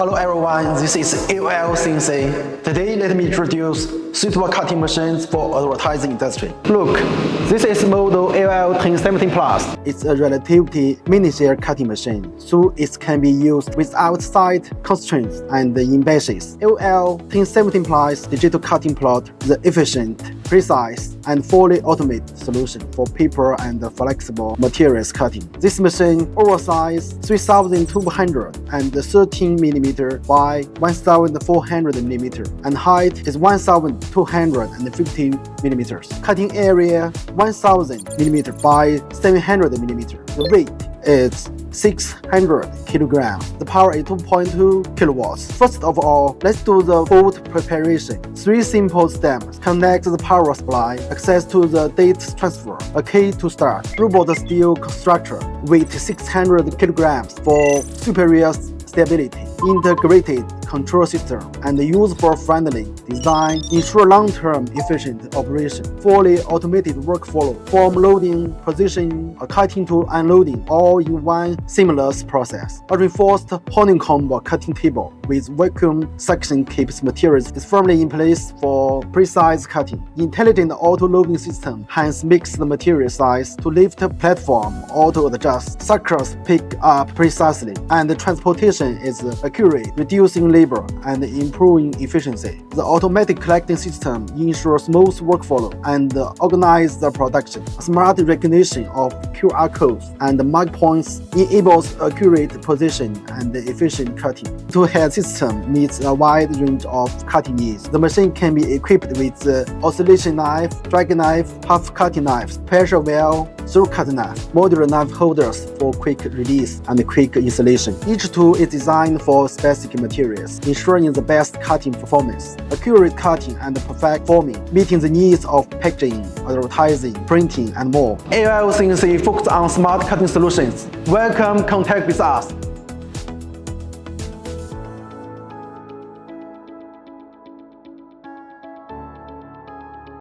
Hello everyone, this is AOL1070. Today let me introduce suitable cutting machines for advertising industry. Look, this is model AOL1070 Plus. It's a relatively miniature cutting machine, so it can be used without side constraints and in bases. AOL1070 Plus digital cutting plot is an efficient, precise, and fully automated solution for paper and flexible materials cutting. This machine oversized 3213 mm by 1400 mm and height is 1250 mm. Cutting area 1000 mm by 700 mm. The weight is 600 kilograms. The power is 2.2 kilowatts. First of all, let's do the bolt preparation. 3 simple steps. Connect the power supply, access to the data transfer, a key to start. Robot steel structure, weight 600 kilograms for superior stability. Integrated control system and user-friendly design ensure long-term efficient operation. Fully automated workflow from loading, positioning, cutting to unloading, all in one seamless process. A reinforced honeycomb cutting table with vacuum suction keeps materials firmly in place for precise cutting. Intelligent auto-loading system hence mix the material size to lift platform, auto-adjust, suckers pick up precisely, and the transportation is accurate, reducing labor and improving efficiency. The automatic collecting system ensures smooth workflow and organizes the production. Smart recognition of QR codes and mark points enables accurate position and efficient cutting. The two-head system meets a wide range of cutting needs. The machine can be equipped with oscillation knife, drag knife, half cutting knife, pressure valve, through cut knife, modular knife holders for quick release and quick installation. Each tool is designed for specific materials, ensuring the best cutting performance, accurate cutting and perfect forming, meeting the needs of packaging, advertising, printing, and more. AOL1070 focuses on smart cutting solutions. Welcome, contact with us.